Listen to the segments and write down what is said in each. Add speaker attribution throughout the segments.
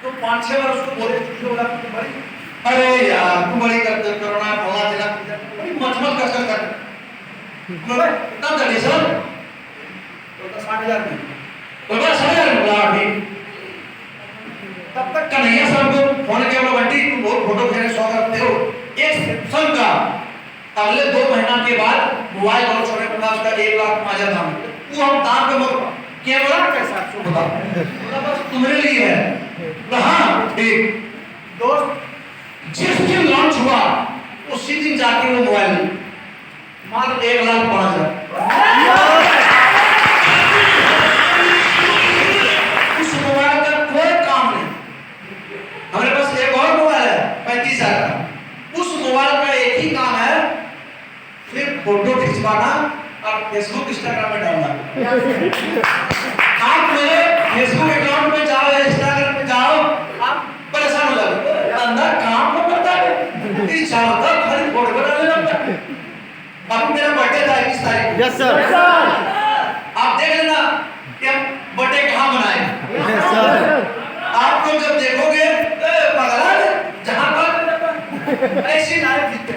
Speaker 1: तो 5-6 बार उसको बोले बोला बड़ी, अरे यार तू बड़ी कर करोना भगवान देना बड़ी मचमच कर बोले कितना दे सर तो 60,000 में बोला 60,000 बोला अभी। तब तक कन्हैया साहब को फोन किया, बोला बंटी तुम बहुत फोटो खींचने शौक रखते हो, एक सैमसंग का अगले 2 महीना के बाद मोबाइल लॉन्च होने के बाद उसका 1 लाख आ जाता है, वो हम दाम पे मत क्या बोला कैसा आपको बता, बोला बस तुम्हारे लिए है। हाँ ठीक दोस्त, जिस दिन लॉन्च हुआ उसी दिन जाके वो मोबाइल मात्र 1,05,000। उस मोबाइल का कोई काम नहीं, हमारे पास एक और मोबाइल है 35,000 का, उस मोबाइल का एक ही काम है सिर्फ फोटो खिंचवाना और फेसबुक इंस्टाग्राम में डालना। आप मेरे फेसबुक अकाउंट में जाओ, इंस्टाग्राम में जाओ, आप परेशान हो जाओगे, अंदर काम तो करता है, इस चाहता खाली फोटो डालने लगता है। अब मेरा बर्थडे था 21 तारीख,
Speaker 2: यस सर,
Speaker 1: आप देख लेना कि हम बर्थडे कहाँ मनाए।
Speaker 2: यस सर,
Speaker 1: आप लोग जब देखोगे पगला जहाँ पर ऐसी लाइफ जीते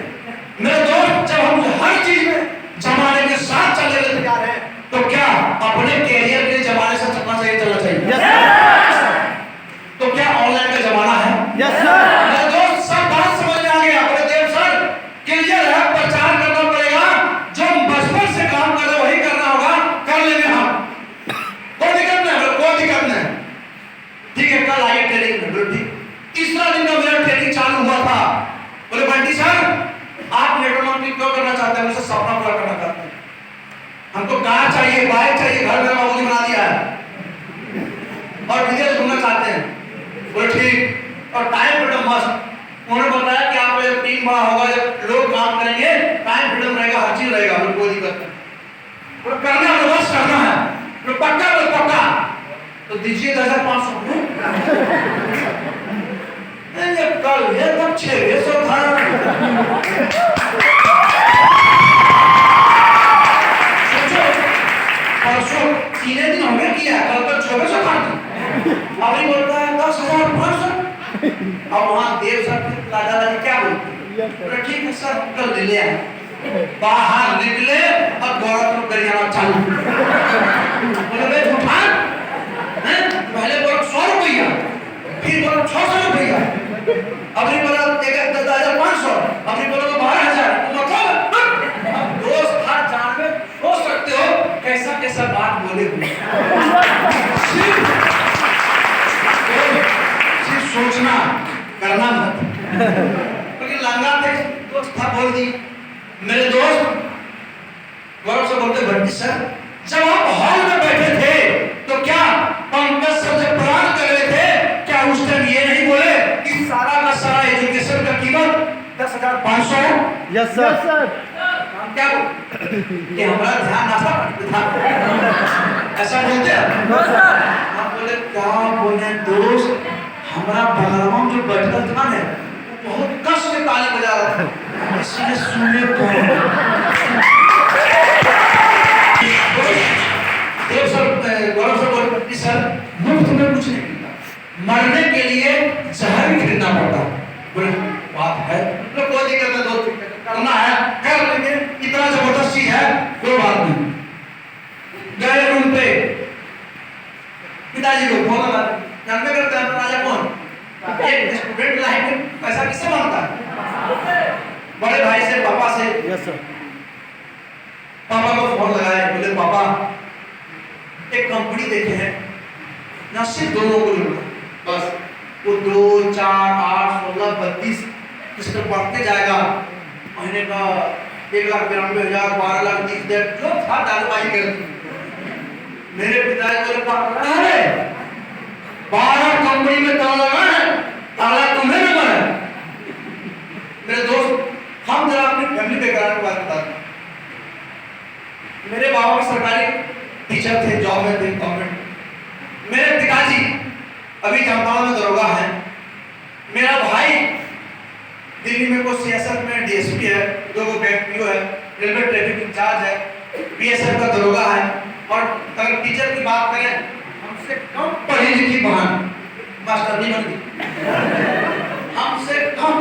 Speaker 1: मेरे दोस्त, जब हम हर चीज में जमाने के साथ चलने के तैयार हैं तो क्या अपने कैरियर के जमाने से चलना चाहिए, चलना चाहिए
Speaker 2: यस
Speaker 1: तो क्या ऑनलाइन का जमाना है?
Speaker 2: यस सर,
Speaker 1: मेरे दोस्त सब बात समझ में आ गया, बोले देव सर कैरियर है, प्रचार करना पड़ेगा, जो बचपन से काम कर रहे वही करना होगा, कर लेंगे हम, कोई दिक्कत नहीं, कोई दिक्कत नहीं। ठीक है कल आइए ट्रेनिंग में, बोले ठीक। तीसरा दिन का मेरा ट्रेनिंग चालू हुआ था, बोले बंटी सर आप नेटवर्क मार्केटिंग क्यों करना चाहते हैं? मुझसे सपना पूरा करना चाहते हैं, हमको कार चाहिए, बाइक चाहिए, घर में बाबूजी बना दिया है और विदेश घूमना चाहते हैं। बोले ठीक, और टाइम फ्रीडम मस्त। उन्होंने बताया कि आप जब टीम बड़ा होगा, जब लोग काम करेंगे, टाइम फ्रीडम रहेगा, हर चीज रहेगा, कोई दिक्कत नहीं। बोले करना है, बस करना है, बोले पक्का, बोले पक्का, तो दीजिए 10,500। ये कल ये तब 600 था, परसों 3 दिन हो गए किया, कल तक 600 था, अभी बोलता है 10,500। अब वहाँ देव सर दादा जी क्या बोलते, बोले ठीक है सर कल ले ले आए। बाहर निकले और गौरव गरियाना चालू, बोले भाई उठा, पहले बोला 100 रुपया, फिर बोला 600 रुपया, अभी बोला 10,500, अभी बोला 12,000, मतलब दोस्त हर जान में सोच सकते हो कैसा कैसा बात बोले हुए। सिर्फ सोचना करना मत, क्योंकि लंगा थे दोस्त था बोल दी। मेरे दोस्त गौरव से बोलते भट्टी सर जब आप हॉल में बैठे थे तो क्या पंकज सर जब प्लान कर रहे थे क्या उस टाइम ये नहीं बोले कि सारा का सारा एजुकेशन का कीमत 10,500 है?
Speaker 2: यस सर,
Speaker 1: हम क्या बोलते कि हमारा ध्यान ऐसा था, ऐसा बोलते हैं हम बोले क्या बोले दोस्त, हमारा बगलवा में जो बैठा था ना वो बहुत कष्ट से ताली बजा रहा था, इसलिए सुने देव सर गौरव सर बोलते सर मुफ्त में कुछ नहीं मिलता, मरने के लिए जहर भी खरीदना पड़ता। बोले बात है, तो कोई दिक्कत नहीं, दोस्त करना है कर लेंगे, इतना जबरदस्त चीज है, कोई बात नहीं। गए रूम पे पिताजी को फोन लगा, जानते करते हैं राजा कौन, एक स्टूडेंट लाइफ में पैसा किससे मांगता है? बड़े भाई से, पापा से।
Speaker 2: यस सर,
Speaker 1: पापा को फोन लगाए, बोले पापा एक कंपनी देखे हैं ना, सिर्फ 2 लोगों को लेना, बस वो 2, 4, 8, 16, 32 इस पर बढ़ते जाएगा, महीने का 1,92,000, 12,30,000 जो था दालबाजी कर। मेरे पिताजी बोले पापा अरे 12 कंपनी में ताला लगा है, ताला तुम्हें नंबर है। मेरे दोस्त हम जरा अपनी फैमिली बैकग्राउंड की बात बताते हैं। मेरे बाबा भी सरकारी टीचर थे, जॉब में थे गवर्नमेंट। मेरे पिताजी अभी जामताड़ा में दरोगा है। मेरा भाई दिल्ली में कोई सियासत में डीएसपी है, 2 पीओ है, रेलवे ट्रैफिक इंचार्ज है, बीएसएफ का दरोगा है। और अगर टीचर की बात करें, हमसे कम पढ़ी लिखी बहन मास्टर नहीं बन गई, हमसे कम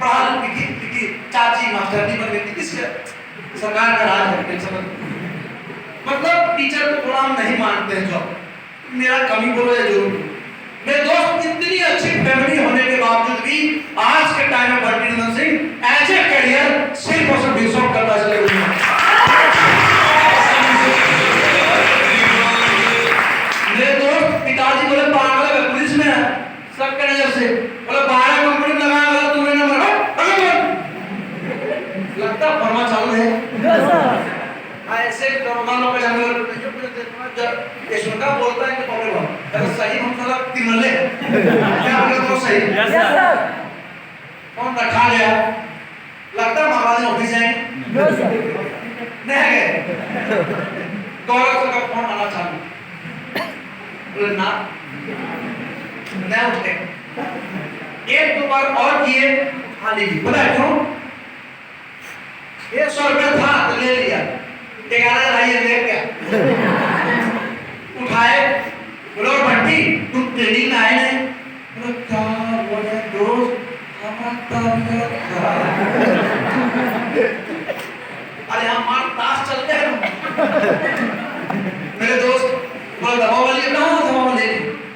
Speaker 1: पढ़ा लिखी चाची मास्टर नहीं बन गई। किसका? सरकार का राज है, टेंशन मत। मतलब टीचर को गुलाम नहीं मानते हैं। जॉब मेरा कमी बोलो या जरूर, मेरे दोस्त इतनी अच्छी फैमिली होने के बावजूद भी आज के टाइम में Bunty Singh as a career सिर्फ और सिर्फ डिसॉल्व करता चले गए। मेरे दोस्त पिताजी बोले पागल है, पुलिस में है, सबके नजर से बोले 12 कंपनी लगाया वाला तुम्हें नंबर लगता फरमा चालू है।
Speaker 2: Yes sir.
Speaker 1: ऐसे नॉर्मल लोग जानवर यशोदा बोलता है कि प्रॉब्लम है सही, हम साला तिमले क्या बोले तो सही।
Speaker 2: Yes sir.
Speaker 1: कौन रखा गया लगता महाराज ऑफिस जाएंगे।
Speaker 2: Yes sir.
Speaker 1: नहीं गए, गौरव सर का फोन आना चालू, बोले ना नहीं उठे, एक दो बार और किए, हाँ लीजिए, पता है क्यों? 100 रुपया था तो ले लिया, 11 लाइए ले क्या उठाए, बोलो बंटी तुम ट्रेनिंग में आए नहीं, बोलो क्या बोले दोस्त अरे हमारे ताश चलते हैं। मेरे दोस्त बोले दवा वाली कहाँ दवा वाली,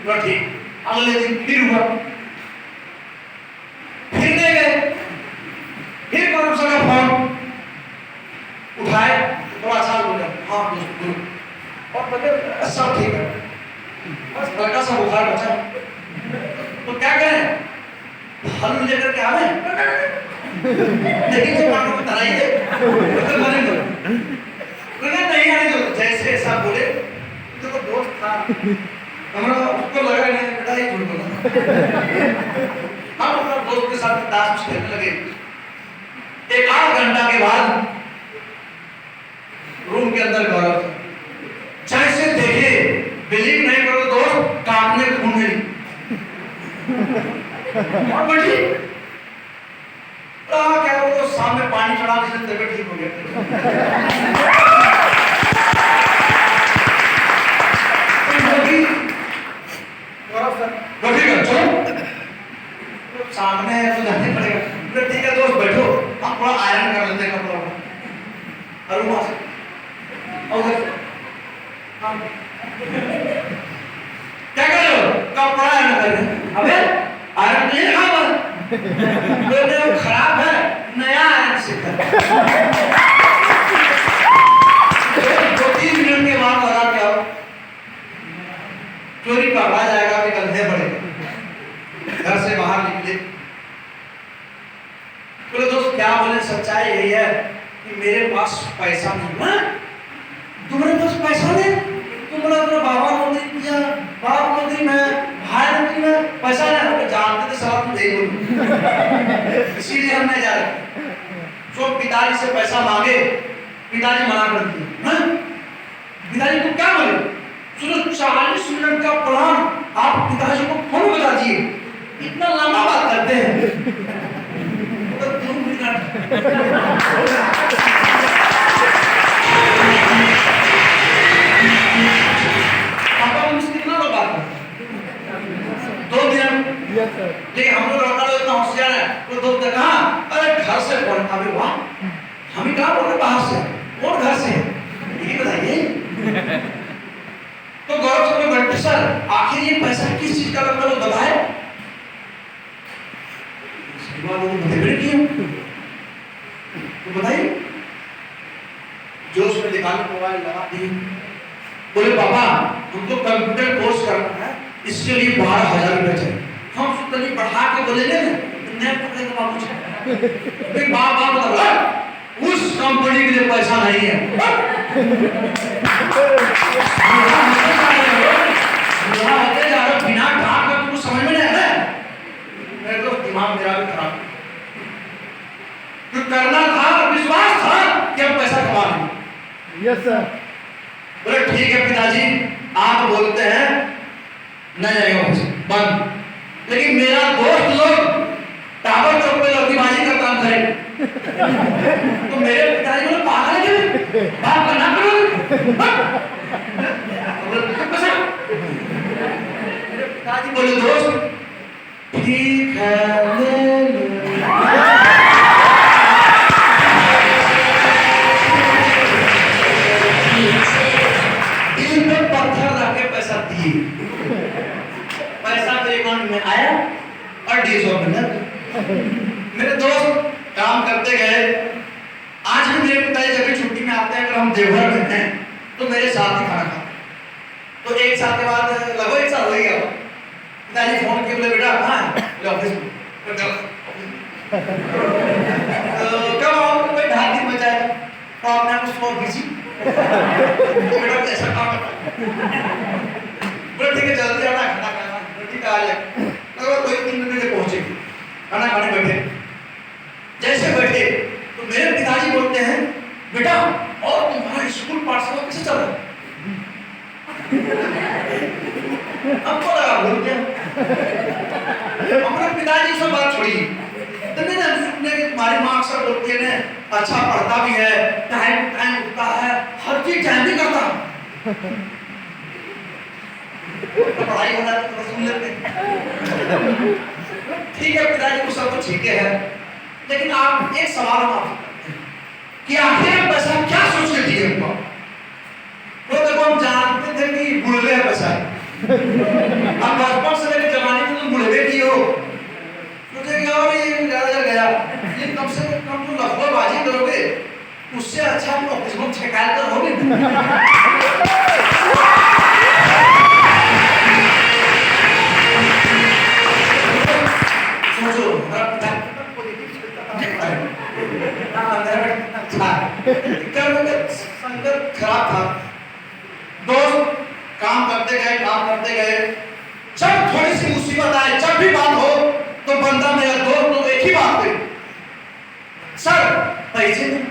Speaker 1: बोलो ठीक। अगले दिन फिर हुआ, फिर ले गए, फिर कौन सा का फोन उठाए, थोड़ा सा बोले हाँ दोस्त बोलो, और बोले सब ठीक है, बस लड़का सा बुखार बचा, तो क्या करें हल लेकर के आवे, लेकिन जो मानो को तराई दे, तो मरे बोले नहीं आने दो, जैसे ऐसा बोले तो वो दोस्त था हमारा, उसको लगा नहीं बेटा ये झूठ बोला। हम अपना दोस्त के साथ ताश खेलने लगे। एक आध घंटा के बाद रूम के अंदर गौरव था, जैसे देखे बिलीव नहीं करो दोस्त काटने को ढूंढे और बैठी क्या वो सामने पानी चढ़ा के तबीयत ठीक हो गया। सामने है तो जाने पड़ेगा, तो ठीक है दोस्त बैठो, हम थोड़ा आयरन कर लेते हैं कपड़ों को, और वहां से और हम क्या कर रहे हो? कपड़ा आयरन कर रहे हैं। अबे आयरन नहीं रखा बोले वो खराब है, नया आयरन से कर। 2-3 मिनट के बाद लगा क्या हो, चोरी का आवाज आएगा कि कंधे बढ़ेगा। घर से बाहर निकले, बोले दोस्त क्या बोले, सच्चाई यही है कि मेरे पास पैसा नहीं है। तुम्हारे पास पैसा नहीं? तुम बोला तुम्हारा बाबा नौकरी किया, बाप नौकरी में, भाई नौकरी में, पैसा नहीं। हम जानते थे साला तुम यही बोलो, इसीलिए हम नहीं जा रहे। तो पिताजी से पैसा मांगे, पिताजी मना कर दिए। पिताजी को क्या बोले, सुनो 40 मिनट का प्लान आप पिताजी को फोन बता दिए, इतना लंबा बात करते हैं तो 2 मिनट। पापा मुझसे कितना लोग बात करते हैं 2 मिनट।
Speaker 2: Yes sir.
Speaker 1: लेकिन हम लोग लड़का लोग इतना होशियार है, वो दोस्त ने कहा अरे घर से फोन, अबे वाह हम ही कहाँ बोल रहे बाहर से, कौन घर से, ये बताइए। तो गौरव सर ने बंटी सर आखिर ये पैसा किस चीज का लगता है बताए। तो बताइए, जो उसमें निकाल मोबाइल लगा दी, बोले पापा हमको कंप्यूटर कोर्स करना है, इसके लिए 12,000 रुपए चाहिए। हम सुतनी बढ़ा के बोलेंगे ना नहीं पकड़ेगा बाबू जी, बाप बता उस कंपनी के लिए पैसा नहीं है। बिना ढाक में तुमको समझ में नहीं आ रहा है, मेरे तो दिमाग मेरा भी खराब। तो करना था, विश्वास था कि हम पैसा कमा लेंगे।
Speaker 2: Yes sir.
Speaker 1: बोले ठीक है पिताजी आप बोलते हैं नहीं जाएगा ऑफिस बंद, लेकिन मेरा दोस्त लोग टावर चौक पे लड़कीबाजी का काम करें। तो मेरे पिताजी बोले पागल है क्या, बात करना करोगे? मेरे पिताजी कि बोले दोस्त ठीक है ले ले। दिल पे पत्थर रख के पैसा दिए, पैसा मेरे अकाउंट में आया और 150 मिनट। मेरे दोस्त काम करते गए। आज भी मेरे पिताजी जब भी छुट्टी में आते हैं, अगर हम देवघर में हैं तो मेरे साथ ही खाना खाते। तो एक साल के बाद लगभग एक साल हो गया, पिताजी फोन किए, बोले बेटा कहाँ है? बोले ऑफिस में। कब आओ? तो भाई 8 दिन बचा है। तो आपने आपको सो बिजी बेटा कैसा काम करता? बोले ठीक है जल्दी आना, खाना खाना। ठीक है आ जाए। लगभग कोई 3 मिनट में पहुंचेगी। खाना खाने बैठे, जैसे बैठे तो मेरे पिताजी बोलते हैं बेटा और तुम्हारा स्कूल पाठशाला कैसे चल रहा है? हमको लगा भूल गया। हमारे पिताजी से बात छोड़ी, तो नहीं ना सुनने की तुम्हारी माँ अक्सर बोलती है ना अच्छा पढ़ता भी है, टाइम टाइम उठता है, हर चीज टाइम भी करता है। तो पढ़ाई होना तो सुन लेते। ठीक है पिताजी को सब कुछ ठीक है, लेकिन आप एक सवाल हम आपसे करते हैं कि आखिर पैसा क्या सोच के दिए हमको? तो देखो हम जानते थे कि बुढ़वे है पैसा। अब बचपन से लेकर जवानी में तुम बुढ़वे की हो, मुझे क्या और ये ज्यादा गया, लेकिन कम से कम तुम लफड़ेबाजी करोगे उससे अच्छा तुम ऑफिस में ठेकाल कर होगे। सोचो मेरा पिता संगत खराब था। दोस्त काम करते गए, जब थोड़ी सी मुसीबत आए, जब भी बात हो तो बंदा मेरा दोस्त तो एक ही बात करे, सर पैसे नहीं,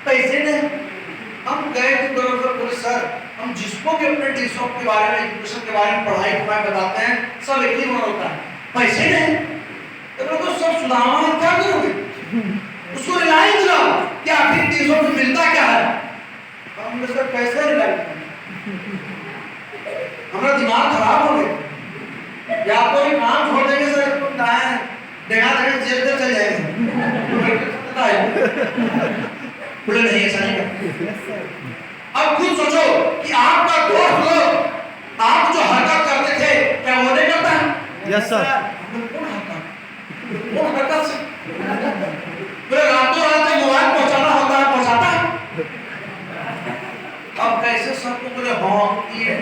Speaker 1: पैसे नहीं। हम गए थे बोले सर हम जिसको भी अपने डिस्ट्रिक्ट के बारे में, एजुकेशन के बारे में, पढ़ाई के बारे में बताते हैं, सब एक ही बात होता है, पैसे नहीं। तो सब सुधारना क्या करोगे? उसको रिलाई दिलाओ कि आखिर 300 में मिलता क्या है? हमने सर कैसे रिलाई? हमारा दिमाग खराब हो गया, या कोई काम छोड़ देंगे सर तो देखा जेल तक चल जाएंगे। बोले नहीं ऐसा नहीं करते। अब खुद सोचो कि आपका दोस्त लोग आप जो हरकत करते थे क्या वो नहीं करता है?
Speaker 2: Yes sir.
Speaker 1: वो हरकत से बोले रातों रात मोबाइल पहुंचाना होता है, पहुंचाता है। अब कैसे सबको बोले हाँ ये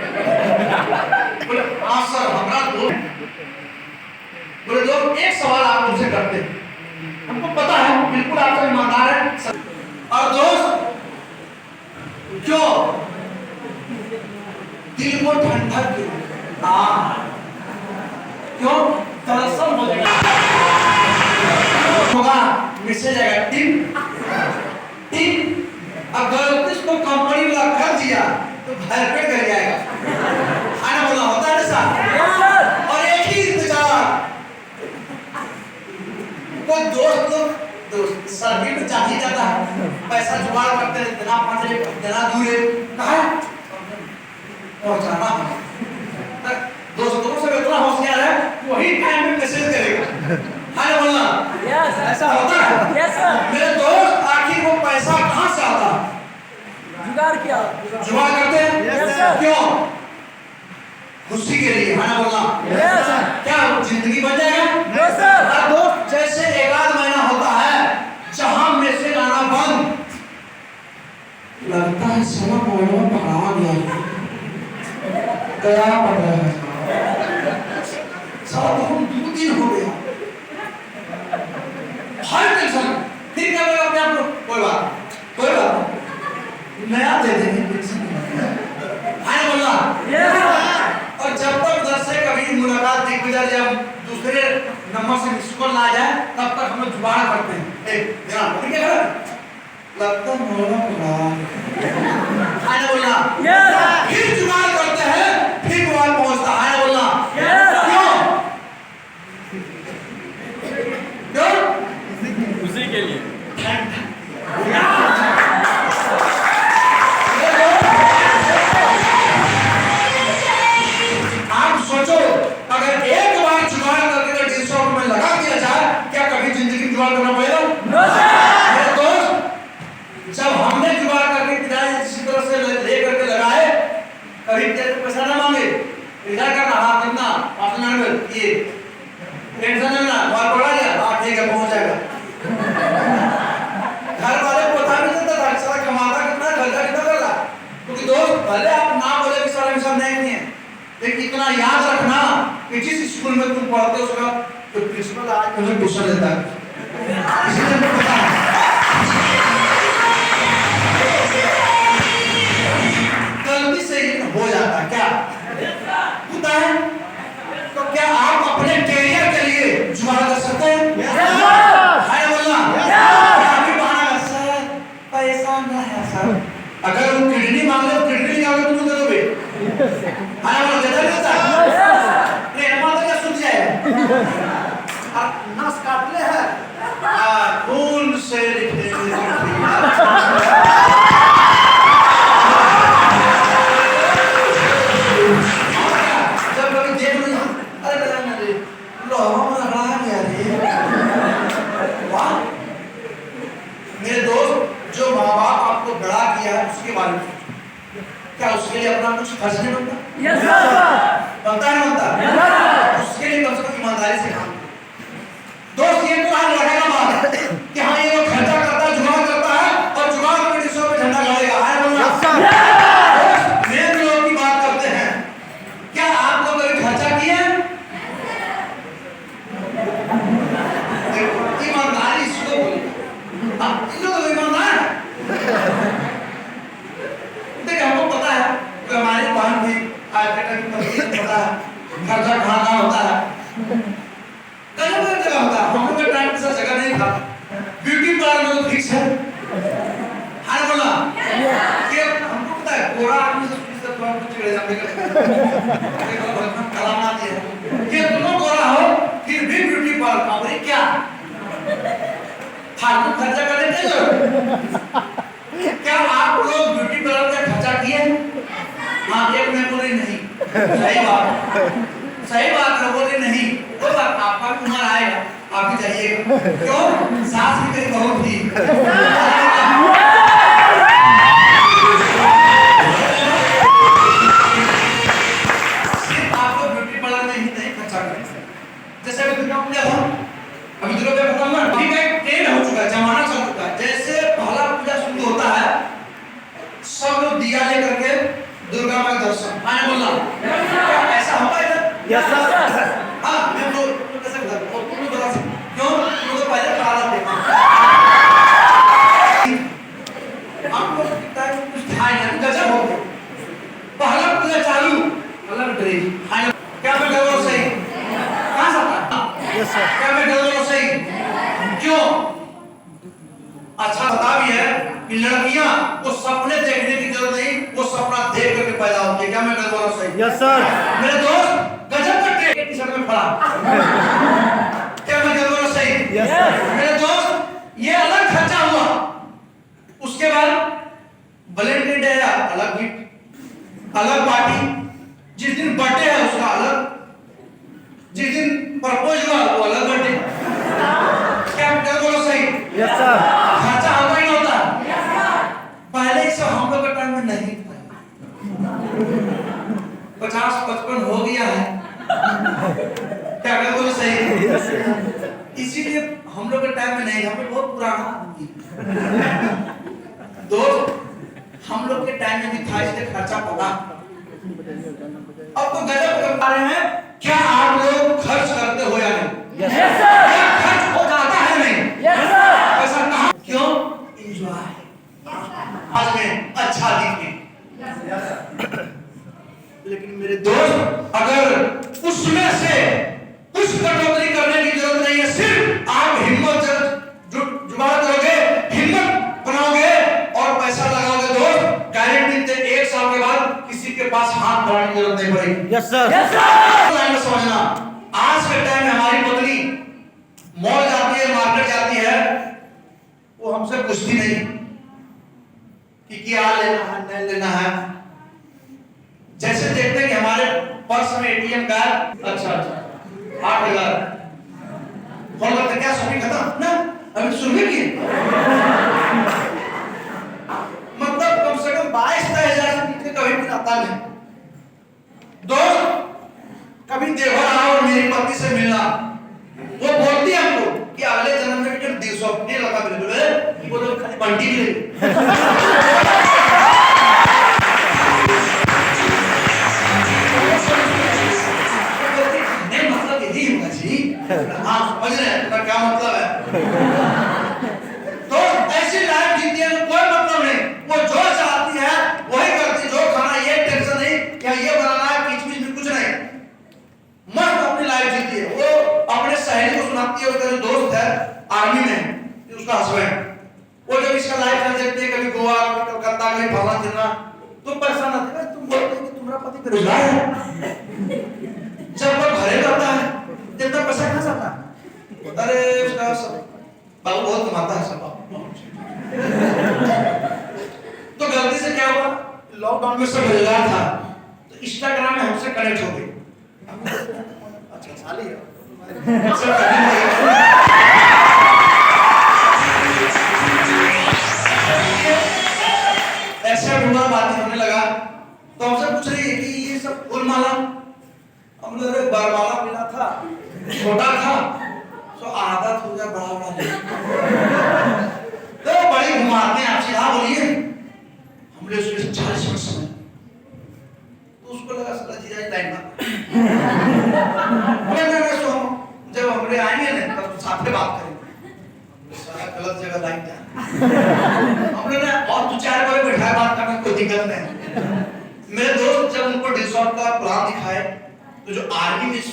Speaker 1: बोले हाँ सर हमारा दोस्त। बोले दोस्त एक सवाल आप मुझसे करते हैं, हमको पता है बिल्कुल आपसे ईमानदार है, और दोस्त क्यों दिल को ठंडा क्यों? क्यों दरअसल हो जाएगा होगा मैसेज आएगा टिप टिप। अगर इसको कंपनी वाला कर दिया तो घर पे कर जाएगा, खाना बोला होता है ना साहब। और एक ही इंतजार, कोई दोस्त सर्किट में जा ही जाता है, पैसा जुगाड़ करते हैं, इतना पड़े इतना दूर है, कहाँ पहुंचाना है। दोस्तों से इतना होशियार है वही टाइम में मैसेज करेगा, हाँ बोलना
Speaker 2: यस
Speaker 1: ऐसा होता है।
Speaker 2: Yes sir.
Speaker 1: मेरे दोस्त आखिर वो पैसा कहाँ से आता है? जुगाड़ करते हैं।
Speaker 2: Yes sir.
Speaker 1: क्यों? खुशी के लिए, है ना बोलना?
Speaker 2: Yes sir.
Speaker 1: क्या जिंदगी बन जाएगा?
Speaker 2: Yes sir.
Speaker 1: दोस्त जैसे 1 महीना होता है जहां मैसेज आना बंद, लगता है साला मोबाइल पकड़ा गया क्या पड़ रहा है साला, तो हम 2 दिन हो गया हर टेंशन। फिर क्या बोला अपने आप को? कोई बात नया दे देंगे टेंशन है बोला। और जब तक उधर से कभी मुलाकात दिग्विजय जब दूसरे नंबर से मिस कॉल ना जाए तब तक हम लोग जुगाड़ करते हैं। ध्यान क्या कर लगता मोला है बोलना। फिर जुगाड़ करते हैं, फिर मोबाइल पहुंचता है बोलना। क्यों
Speaker 2: उसी के लिए
Speaker 1: अगर एक बार जुगाड़ करके डील शॉप में लगा दिया जाए, क्या कभी जिंदगी में जुगाड़ करना पड़ेगा? मेरे दोस्त, जब हमने जुगाड़ करके किराए किसी तरह से ले करके लगाए, कभी तेरे पैसा ना मांगे, इधर करना, हाँ कितना 500 रुपये, ये टेंशन लेना, बात बढ़ा दिया, हाँ ठीक है पहुंच जाएगा। घर वाले पता नहीं चलता था सारा कमाता कितना, खर्चा कितना कर रहा। क्योंकि दोस्त, भले आप ना बोले कि सारा हिसाब नहीं है, लेकिन इतना याद रखना कि जिस स्कूल में तुम पढ़ते हो उसका तो प्रिंसिपल आज तुम्हें ट्यूशन लेता है, इसलिए तुमको पता है। गलती से ही हो जाता है, क्या होता है? तो क्या आप अपने कैरियर के लिए जुगाड़ कर सकते हैं? है बोलना? अभी बहाना सर पैसा नहीं है सर। अगर वो किडनी मांग ले, किडनी निकाल के तुम दे दोगे? है बोलो, जैसा जैसा प्रेम माता क्या सुन जाएगा? आप नस काट ले है, खून से लिखे मेरे दोस्त, जो माँ बाप आपको बड़ा किया है उसके बारे में क्या उसके लिए अपना कुछ खर्च नहीं बनता? बनता है बनता? उसके लिए कम से कम ईमानदारी से काम। दोस्त, ये तो आज लगेगा बात कि हाँ ये लोग खर्चा करता है, जुगाड़ करता है और जुगाड़ के डिशों पे झंडा गाड़ेगा, है बोलना? दोस्त, मेन लोग की बात करते हैं, क्या आप लोग कभी खर्चा किए? ईमानदारी इसको बोलते अब इन लोगों को ईमानदार देखिए, हमको पता है कि हमारी बहन भी आज की पता है खर्चा कहाँ होता है, कहीं पर जगह होता है। हम लोग के टाइम पे सब जगह नहीं था, ब्यूटी पार्लर में फिक्स है, हाँ बोला कि हमको पता है गोरा आदमी से थोड़ा कुछ चिढ़ जाते हैं, कलाम आती है कि दोनों गोरा हो फिर भी ब्यूटी पार्लर का क्या फालतू खर्चा करने नहीं जरूर। क्या आप लोग ब्यूटी पार्लर का खर्चा किए? हाँ, एक में बोले नहीं, सही बात है, बोले नहीं, तो आपका उम्र आएगा, आप भी जाइएगा, क्यों? सास भी मेरी बहू थी, सिर्फ आप लोग ब्यूटी पार्लर में ही नहीं खर्चा करें। जैसे अभी दुर्गा पूजा था, अभी दुर्गा पूजा खत्म हुआ, अभी का एक ट्रेंड हो चुका है, जमाना चल चुका है। जैसे पहला पूजा शुरू होता है, सब लोग दिया लेकर के दुर्गा मां का दर्शन, मैंने बोला ऐसा होगा इधर? Yes sir. हाँ, मैं बोल कैसे बता, और तुम लोग बता सकते क्यों? तुम लोग पहले कहा था आप लोग कितना कुछ था नहीं, गजब हो गया। पहला पूजा चालू, अलग ड्रेस, क्या मैं कर रहा हूँ सही? कहाँ से आता? Yes sir. क्या मैं कर रहा हूँ सही? क्यों? अच्छा बता भी है कि लड़कियां वो सपने देखने की जरूरत नहीं, वो सपना देख करके पैदा होती है। क्या मैं बोल रहा हूं सही? Yes sir. मेरे दोस्त, गजब का ट्रेंड टी शर्ट में पड़ा, क्या मैं बोल रहा हूं सही? Yes sir. मेरे दोस्त, ये अलग खर्चा हुआ, उसके बाद वैलेंटाइन डे है, अलग गिफ्ट, अलग पार्टी, जिस दिन बर्थडे है उसका अलग, जिस दिन प्रपोज हुआ वो अलग बर्थडे। क्या मैं बोल रहा हूं सही? Yes sir. खर्चा होता ही होता, पहले से हम लोग के टाइम में नहीं था, 50-55 हो गया है, क्या मैं बोलूं सही? इसीलिए हम लोग के टाइम में नहीं, हम लोग बहुत पुराना आदमी दोस्त, हम लोग के टाइम में भी था, इसलिए खर्चा पता। अब तो गजब कर पा रहे हैं, क्या आप लोग खर्च करते हो या नहीं? Yes sir. क्या खर्च हो जाता है नहीं? Yes sir. पैसा कहाँ? क्यों? एंजॉय, आज में अच्छा दिखे। लेकिन मेरे दोस्त, अगर उसमें से कुछ कटौती करने की जरूरत नहीं है, सिर्फ आप हिम्मत जुगाड़ करोगे, हिम्मत बनाओगे और पैसा लगाओगे, दोस्त गारंटी 1 साल के बाद किसी के पास हाथ बढ़ाने की जरूरत नहीं पड़ेगी। Yes sir. Yes sir. समझना, आज के टाइम में हमारी पत्नी मॉल जाती है, मार्केट जाती है, वो हमसे पूछती नहीं कि क्या लेना है नहीं लेना है। जैसे देखते हैं कि हमारे पर्स में एटीएम कार्ड अच्छा अच्छा 8,000 फोन करते क्या शॉपिंग खत्म ना अभी शुरू ही किए मतलब कम से कम 22,000 से नीचे कभी भी आता नहीं दोस्त कभी देवर आओ और मेरी पत्नी से मिलना वो बोलती है हमको कि अगले जन्म में जब स्वप्न लगा बिल्कुल है कि वो लोग खाली बंटी ले नहीं मतलब यही होगा जी हाँ समझ रहे हैं तुम्हारा क्या मतलब है तो ऐसी लाइफ जीती है कोई मतलब नहीं वो जो चाहती है वही करती जो खाना ये टेंशन नहीं क्या ये बनाना है बीच बीच में कुछ नहीं मस्त अपनी लाइफ जीती है वो अपने सहेली को सुनाती है उसका जो दोस्त है आर्मी में उसका हस्बैंड वो जब इसका लाइफ चल देखते कभी गोवा कभी कलकत्ता कभी फला चिलना तो परेशान आते हैं तुम बोलते हो कि तुम्हारा पति बेरोजगार है जब वो घरे जाता है जितना पैसा कहाँ जाता है अरे उसका सब बाबू बहुत कमाता है सब तो गलती से क्या हुआ लॉकडाउन में सब बेरोजगार था तो इंस्टाग्राम में हमसे कनेक्ट हो गई अच्छा साली ऐसे बुरा बातें होने लगा तो हमसे पूछ रही है कि ये सब फूल माला हमने अरे बरमाला मिला था छोटा था तो आदत हो गया बड़ा बड़ा तो बड़ी घुमाते हैं आपसे हाँ बोलिए हमने उसके 40 वर्ष में तो उसको लगा साला जीजा लाइन में सो जब हमने आएंगे ना तब साथ में बात करेंगे सारा गलत जगह लाइन जा हमने ना और 2-4 बार बैठाया बात करने कोई दिक्कत नहीं मेरे दोस्त जब उनको रिसोर्ट का प्लान दिखाए तो जो आर्मी में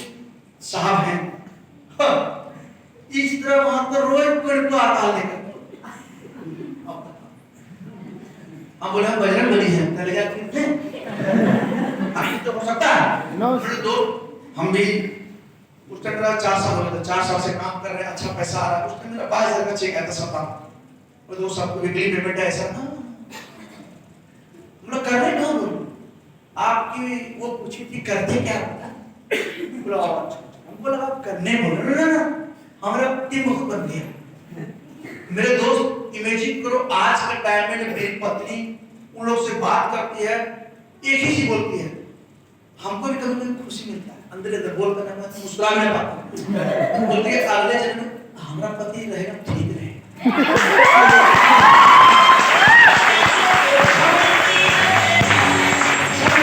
Speaker 1: साहब हैं इस तरह वहां पर रोज पेड़ को आता लेकर हम बोले हम बजरंग बली हैं चले जाते हैं तो हो सकता है मेरे दोस्त हम भी उस टाइम मेरा 4 साल हो गया 4 साल से काम कर रहे हैं अच्छा पैसा आ रहा है उस टाइम मेरा 22,000 का चेक आता सबका और दोस्त सबको वीकली पेमेंट है ऐसा ना हम लोग कर रहे हैं ना आपकी वो पूछी थी करते क्या बोला हमको लगा करने बोल रहे ना हमारा टीम बहुत बन गया मेरे दोस्त इमेजिन करो आज के टाइम में मेरी पत्नी उन लोग से बात करती है एक ही चीज बोलती है हमको भी कभी कभी खुशी मिलता है अंदर अंदर बोल कर मैं मुस्कुरा नहीं पाता बोलती है अगले जन्म में हमारा पति रहेगा ठीक रहे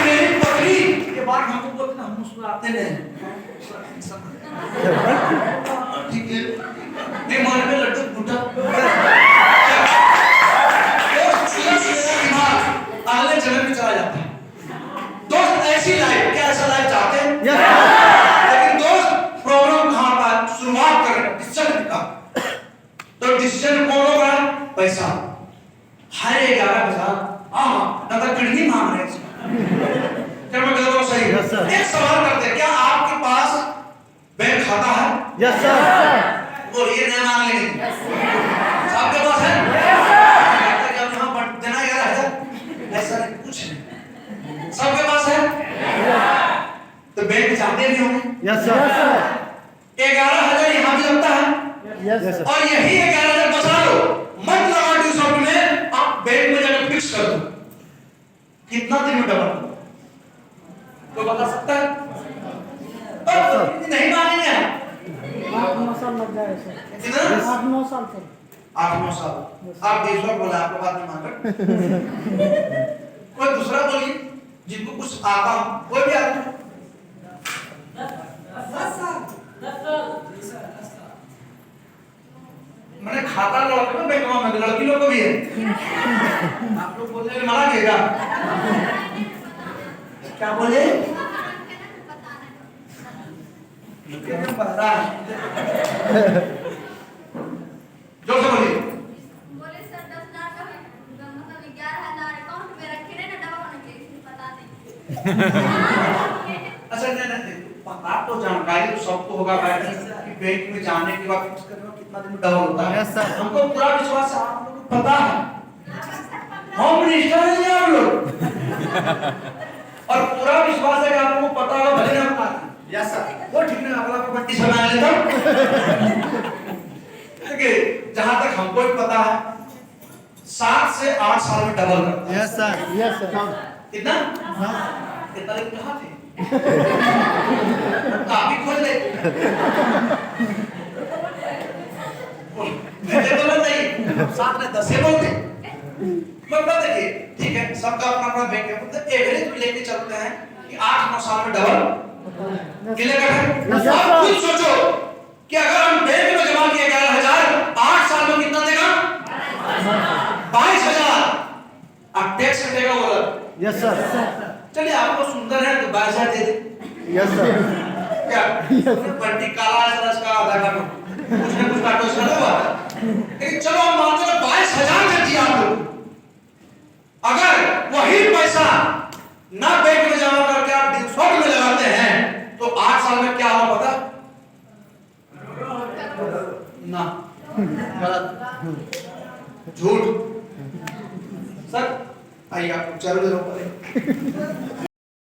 Speaker 1: मेरी पत्नी के बाद हमको बोलते हम मुस्कुराते नहीं ठीक है नहीं मार में लड्डू फूटा अगले जन्म में चला जाता है दोस्त ऐसी लाइफ क्या ऐसा लाइफ चाहते हैं लेकिन दोस्त प्रॉब्लम कहां पर शुरुआत कर रहे डिसीजन का तो डिसीजन कौन होगा पैसा हर 11,000 ना तो किडनी मांग रहे हैं क्या मैं कह रहा हूं सही एक सवाल करते हैं क्या आपके पास बैंक खाता है
Speaker 3: यस सर
Speaker 1: बोलिए नहीं मांग लेंगे आपके पास है जब यहाँ पर देना 11,000 ऐसा नहीं कुछ नहीं सबके पास है तो बैंक जाते भी होंगे
Speaker 3: यस सर
Speaker 1: 11,000 यहाँ भी लगता है
Speaker 3: यस सर
Speaker 1: और यही 11,000 बचा लो मत लगा ड्यू में आप बैंक में जाकर फिक्स कर दो कितना दिन में डबल तो बता सकता है नहीं मानेंगे
Speaker 4: 8-9 साल लग जाए सर
Speaker 1: कितना
Speaker 4: 8-9 साल सर
Speaker 1: 8-9 साल आप देशवा बोला आपको बात नहीं मान कोई दूसरा बोलिए जिनको कुछ आता हो कोई भी आता 10 साल मैंने खाता लड़के में बैंक में लड़की लोग को भी है आप लोग बोलते हैं मना देगा क्या बोले कितना पता है जो से बोलिए
Speaker 5: बोले सर 10,000 का मतलब 11,000 अकाउंट में रखे रहे ना डबल होने के लिए पता नहीं
Speaker 1: अच्छा नहीं पता तो जानकारी तो सबको होगा भाई कि बैंक में जाने के बाद फिक्स करना कितना दिन में डबल होता है
Speaker 3: Yes, sir.
Speaker 1: हमको पूरा विश्वास है आप लोगों को पता है होम मिनिस्टर हैं आप लोग और पूरा विश्वास है कि आप लोगों को पता होगा भले ना पता यस सर, वो ठीक नहीं, अगला को 32 बना लेता हूँ। देखिए, जहां तक हमको भी पता है 7 से 8 साल में डबल करता है।
Speaker 3: Yes sir.
Speaker 4: Yes sir.
Speaker 1: कितना? कितना लोग कहाँ थे? काफी खोल ले। मैं बोला नहीं, 7 ने 10 बोलते। मतलब देखिए, ठीक है, सबका अपना अपना बैंक है, मतलब एवरेज में लेके चलते हैं कि 8-9 साल में डबल किलेगा है। आप खुद सोचो कि अगर हम बैंक में जमा किए 11,000, 8 साल में कितना देगा? 22,000। अब टैक्स कटेगा उधर।
Speaker 3: Yes sir.
Speaker 1: चलिए, आपको सुंदर है तो 22,000 दे दे।
Speaker 3: Yes sir.
Speaker 1: क्या? बंटी काला है, इसका आधा काटो, कुछ ना कुछ काटो, इसका हुआ। लेकिन चलो हम मानते हैं 22,000 दे दिया आप लोग। अगर वही पैसा ना बैंक में जमा करके आप डिपॉजिट में लगाते हैं तो 8 साल में क्या होगा पता? ना, गलत, झूठ। सर आइए, आप चलो जरा ऊपर।